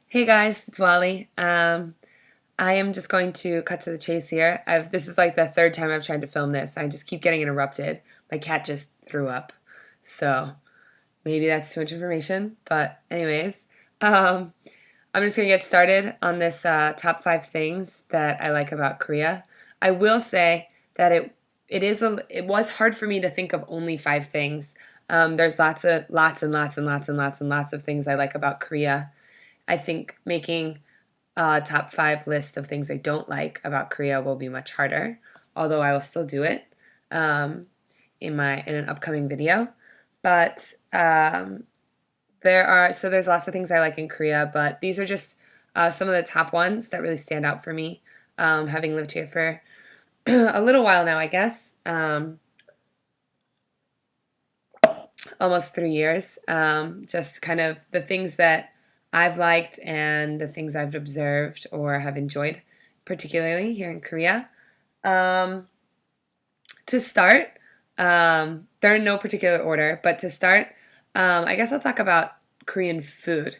Hey guys, it's Wally. I am just going to cut to the chase here. This is like the third time I've tried to film this. I just keep getting interrupted. My cat just threw up. So maybe that's too much information. But anyways, um, I'm just gonna get started on this top five things that I like about Korea. I will say that it was hard for me to think of only five things. There's lots of things I like about Korea. I think making a top five list of things I don't like about Korea will be much harder, although I will still do it um, in an upcoming video. But there's lots of things I like in Korea, but these are just some of the top ones that really stand out for me. Having lived here for a little while now, I guess, almost 3 years. Just kind of the things that I've liked and the things I've observed or have enjoyed, particularly here in Korea. Um, to start, they're in no particular order, but to start, I guess I'll talk about Korean food.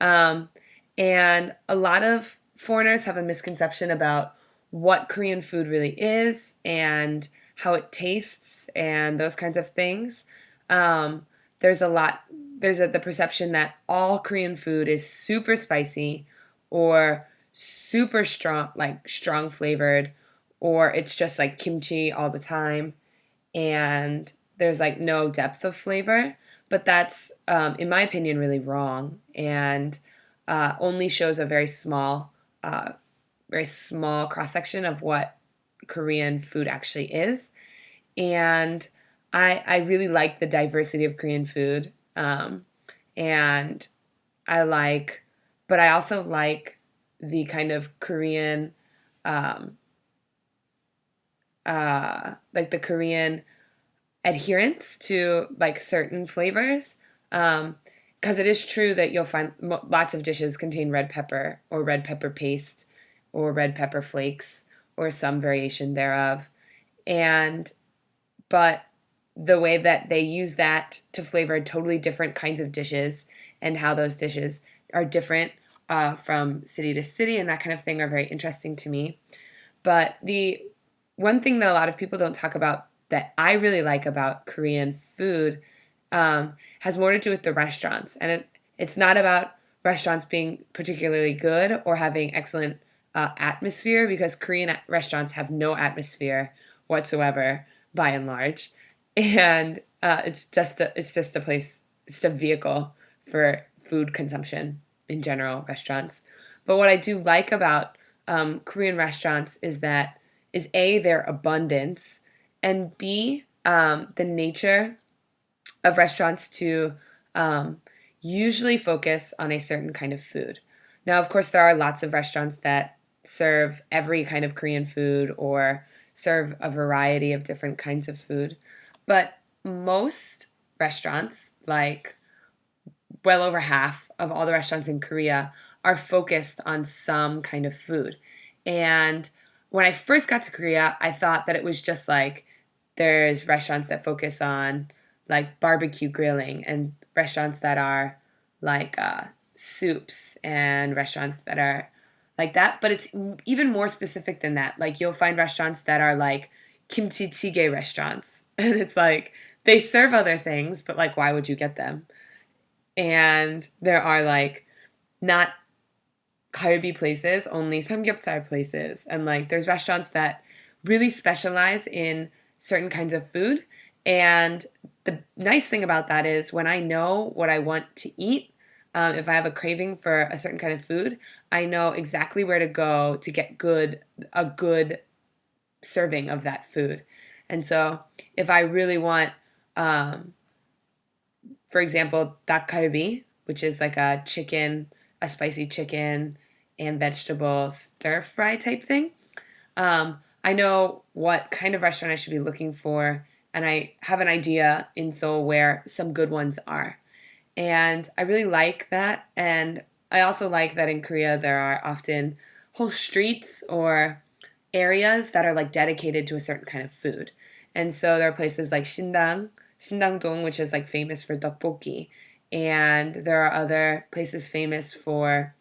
Um, and a lot of foreigners have a misconception about what Korean food really is and how it tastes and those kinds of things. Um, there's a lot, the perception that all Korean food is super spicy or super strong, like strong flavored, or it's just like kimchi all the time and there's like no depth of flavor. But that's, in my opinion, really wrong and only shows a very small cross section of what Korean food actually is. And I really like the diversity of Korean food. And I like, but I also like the kind of Korean, um, like the Korean adherence to like certain flavors. Because it is true that you'll find lots of dishes contain red pepper or red pepper paste or red pepper flakes or some variation thereof. And but the way that they use that to flavor totally different kinds of dishes and how those dishes are different from city to city and that kind of thing are very interesting to me. But the one thing that a lot of people don't talk about that I really like about Korean food has more to do with the restaurants. And it's not about restaurants being particularly good or having excellent atmosphere because Korean restaurants have no atmosphere whatsoever by and large. And it's just a place, it's a vehicle for food consumption in general, restaurants. But what I do like about Korean restaurants is A, their abundance, and B, the nature of restaurants to um, usually focus on a certain kind of food. Now, of course, there are lots of restaurants that serve every kind of Korean food or serve a variety of different kinds of food, but most restaurants, like well over half of all the restaurants in Korea, are focused on some kind of food. And when I first got to Korea, I thought that it was just like there's restaurants that focus on like barbecue grilling and restaurants that are like soups and restaurants that are like that. But it's even more specific than that. Like you'll find restaurants that are like kimchi jjigae restaurants. And it's like they serve other things, but like why would you get them? And there are like not galbi places, only samgyeopsal places. And like there's restaurants that really specialize in certain kinds of food. And the nice thing about that is when I know what I want to eat, if I have a craving for a certain kind of food, I know exactly where to go to get a good serving of that food. And so if I really want, um, for example, dak galbi, which is like a spicy chicken and vegetable stir fry type thing. I know what kind of restaurant I should be looking for, and I have an idea in Seoul where some good ones are. And I really like that. And I also like that in Korea there are often whole streets or areas that are like dedicated to a certain kind of food. And so there are places like Shindang-dong, which is like famous for tteokbokki. And there are other places famous for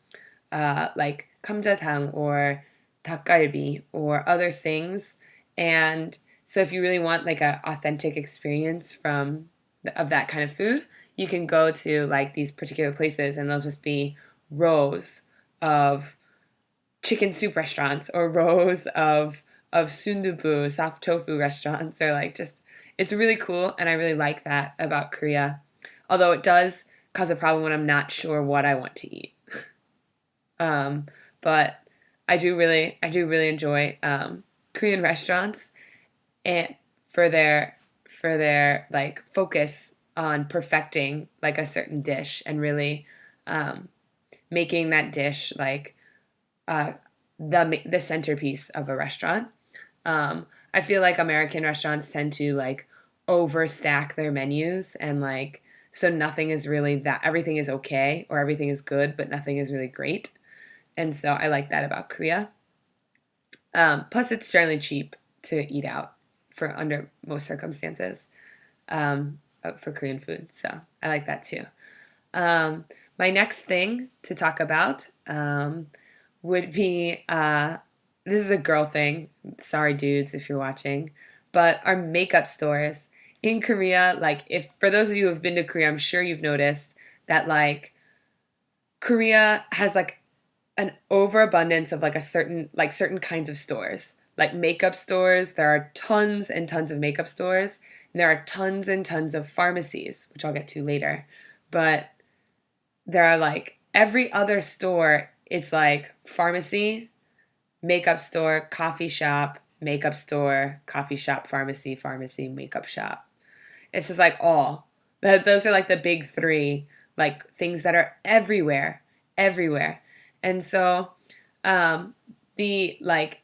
like kamjatang or 닭갈비 or other things. And so if you really want like an authentic experience from of that kind of food, you can go to like these particular places and they'll just be rows of chicken soup restaurants or rows of sundubu, soft tofu restaurants or like just it's really cool and I really like that about Korea. Although it does cause a problem when I'm not sure what I want to eat. Um, but I do really enjoy Korean restaurants and for their like focus on perfecting like a certain dish and really um, making that dish like uh, the centerpiece of a restaurant. I feel like American restaurants tend to like overstack their menus and like so nothing is really that everything is okay or everything is good but nothing is really great. And so I like that about Korea. Plus, it's generally cheap to eat out for under most circumstances for Korean food. So I like that too. Um, my next thing to talk about would be this is a girl thing. Sorry, dudes, if you're watching, but our makeup stores in Korea, like if for those of you who have been to Korea, I'm sure you've noticed that like Korea has like an overabundance of like certain kinds of stores. Like makeup stores, there are tons and tons of makeup stores, and there are tons and tons of pharmacies, which I'll get to later. But there are like every other store, it's like pharmacy, makeup store, coffee shop, makeup store, coffee shop, pharmacy, pharmacy, makeup shop. It's just like all. Those are like the big three, like things that are everywhere, everywhere. And so um, the like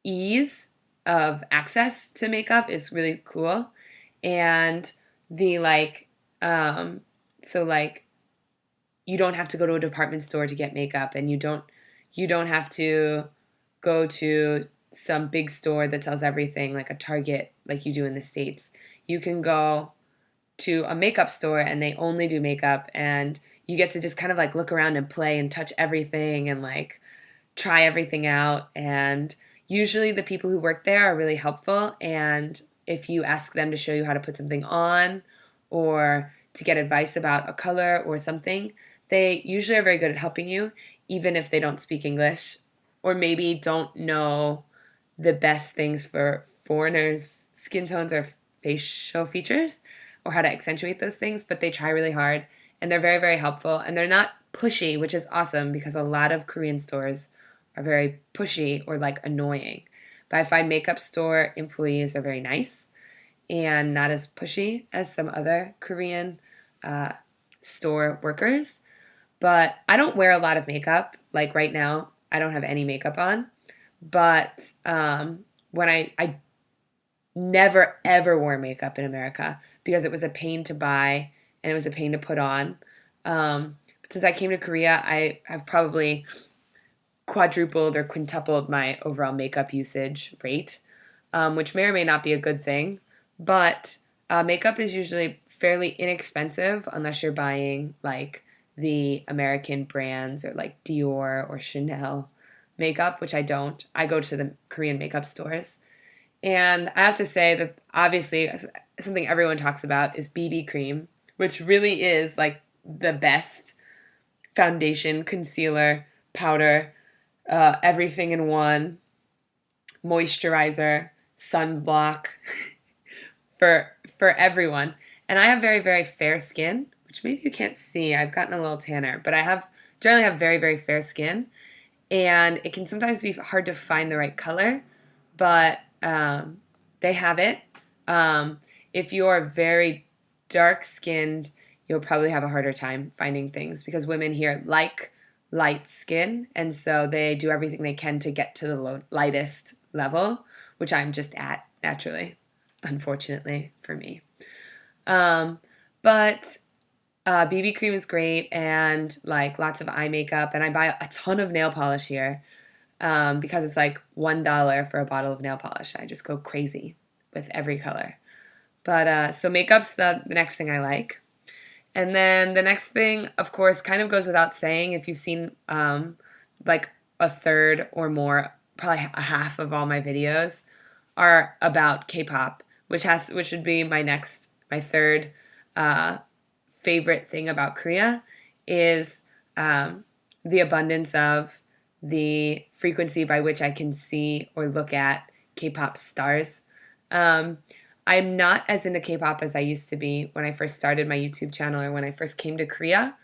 ease of access to makeup is really cool. And the like, so like you don't have to go to a department store to get makeup and you don't have to go to some big store that sells everything like a Target like you do in the States. You can go to a makeup store and they only do makeup and you get to just kind of like look around and play and touch everything and like try everything out and usually the people who work there are really helpful and if you ask them to show you how to put something on or to get advice about a color or something, they usually are very good at helping you even if they don't speak English or maybe don't know the best things for foreigners' skin tones or facial features or how to accentuate those things, but they try really hard and they're very, very helpful and they're not pushy, which is awesome because a lot of Korean stores are very pushy or like annoying. But I find makeup store employees are very nice and not as pushy as some other Korean uh, store workers. But I don't wear a lot of makeup. Like right now, I don't have any makeup on. But when I never ever wore makeup in America because it was a pain to buy and it was a pain to put on. But since I came to Korea, I have probably quadrupled or quintupled my overall makeup usage rate, which may or may not be a good thing. But makeup is usually fairly inexpensive unless you're buying like the American brands or like Dior or Chanel makeup, which I don't. I go to the Korean makeup stores. And I have to say that obviously something everyone talks about is BB cream, which really is like the best foundation, concealer, powder, everything in one, moisturizer, sunblock for everyone. And I have very, very fair skin, which maybe you can't see. I've gotten a little tanner, but I have generally have very, very fair skin. And it can sometimes be hard to find the right color, but they have it. If you're very dark skinned, you'll probably have a harder time finding things because women here like light skin, and so they do everything they can to get to the lightest level, which I'm just at naturally, unfortunately for me. Um, but BB cream is great, and like lots of eye makeup, and I buy a ton of nail polish here because it's like $1 for a bottle of nail polish. I just go crazy with every color. But so makeup's the next thing I like. And then the next thing, of course, kind of goes without saying if you've seen like a third or more, probably a half of all my videos are about K-pop, which would be my third favorite thing about Korea is the abundance of the frequency by which I can see or look at K-pop stars. Um, I'm not as into K-pop as I used to be when I first started my YouTube channel or when I first came to Korea,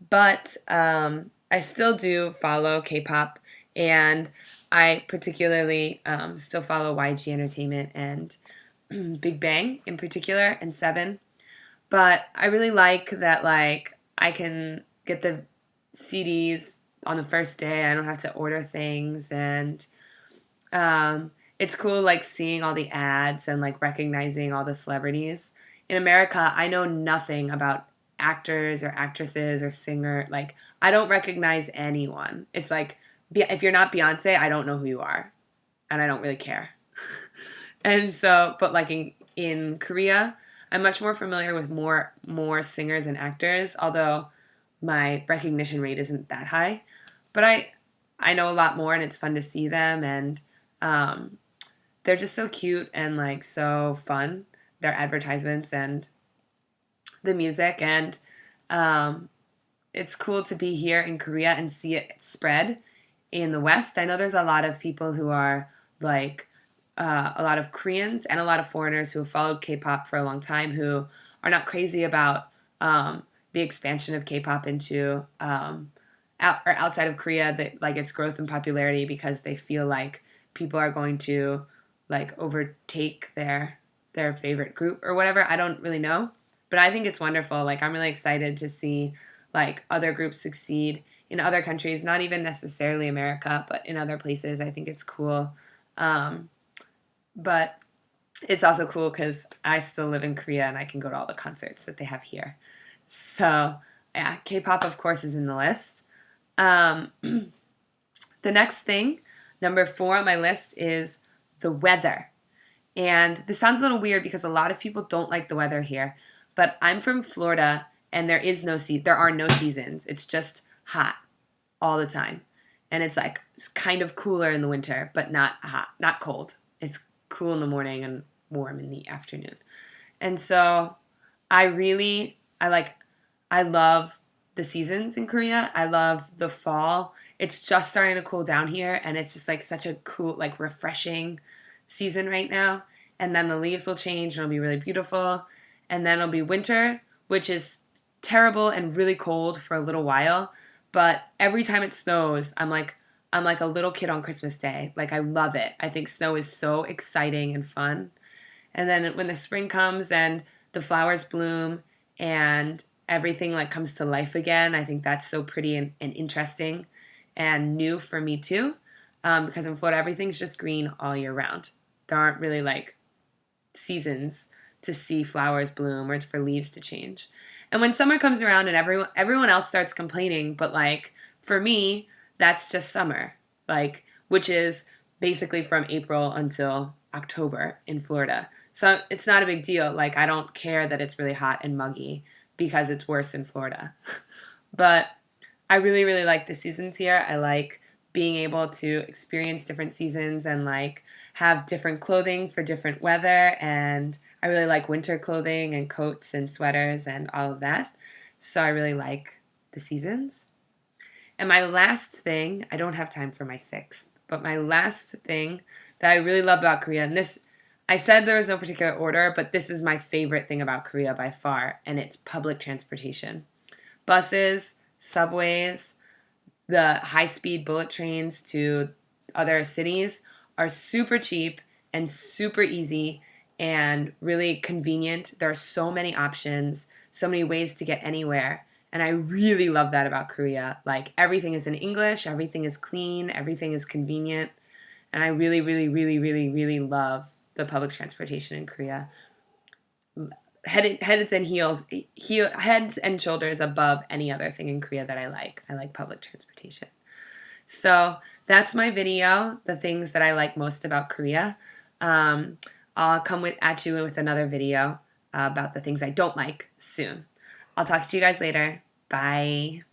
but I still do follow K-pop, and I particularly still follow YG Entertainment and Big Bang in particular, and Seven. But I really like that, like, I can get the CDs on the first day. I don't have to order things, and it's cool, like, seeing all the ads and like recognizing all the celebrities. In America, I know nothing about actors or actresses or singer. Like, I don't recognize anyone. It's like, if you're not Beyonce, I don't know who you are, and I don't really care. And so, but like in Korea, I'm much more familiar with more singers and actors, although my recognition rate isn't that high. But I know a lot more, and it's fun to see them, and um, they're just so cute and like so fun. Their advertisements and the music, and um, it's cool to be here in Korea and see it spread in the West. I know there's a lot of people who are like a lot of Koreans and a lot of foreigners who have followed K-pop for a long time who are not crazy about the expansion of K-pop into or outside of Korea, that like its growth and popularity, because they feel like people are going to like overtake their favorite group or whatever. I don't really know, but I think it's wonderful. Like, I'm really excited to see like other groups succeed in other countries, not even necessarily America, but in other places. I think it's cool. But it's also cool because I still live in Korea and I can go to all the concerts that they have here. So yeah, K-pop of course is in the list. Um, the next thing, number 4 on my list, is the weather. And this sounds a little weird because a lot of people don't like the weather here, but I'm from Florida and there are no seasons. It's just hot all the time. And it's like it's kind of cooler in the winter, but not hot, not cold. It's cool in the morning and warm in the afternoon. And so I like I love the seasons in Korea. I love the fall. It's just starting to cool down here, and it's just like such a cool, like refreshing season right now. And then the leaves will change and it'll be really beautiful. And then it'll be winter, which is terrible and really cold for a little while. But every time it snows, I'm like a little kid on Christmas Day. Like, I love it. I think snow is so exciting and fun. And then when the spring comes and the flowers bloom and everything like comes to life again, I think that's so pretty and interesting and new for me too. Because in Florida, everything's just green all year round. There aren't really like seasons to see flowers bloom or for leaves to change. And when summer comes around and everyone else starts complaining, but like for me, that's just summer. Like, which is basically from April until October in Florida. So it's not a big deal. Like, I don't care that it's really hot and muggy because it's worse in Florida. But I really, really like the seasons here. I like being able to experience different seasons and like have different clothing for different weather. And I really like winter clothing and coats and sweaters and all of that. So I really like the seasons. And my last thing, I don't have time for my 6th, but my last thing that I really love about Korea, and this, I said there was no particular order, but this is my favorite thing about Korea by far, and it's public transportation. Buses, subways, the high-speed bullet trains to other cities are super cheap and super easy and really convenient. There are so many options, so many ways to get anywhere. And I really love that about Korea. Like, everything is in English, everything is clean, everything is convenient. And I really, really, really, really, really love the public transportation in Korea. Heads and heads and shoulders above any other thing in Korea that I like. I like public transportation. So that's my video, the things that I like most about Korea. I'll come at you with another video about the things I don't like soon. I'll talk to you guys later. Bye.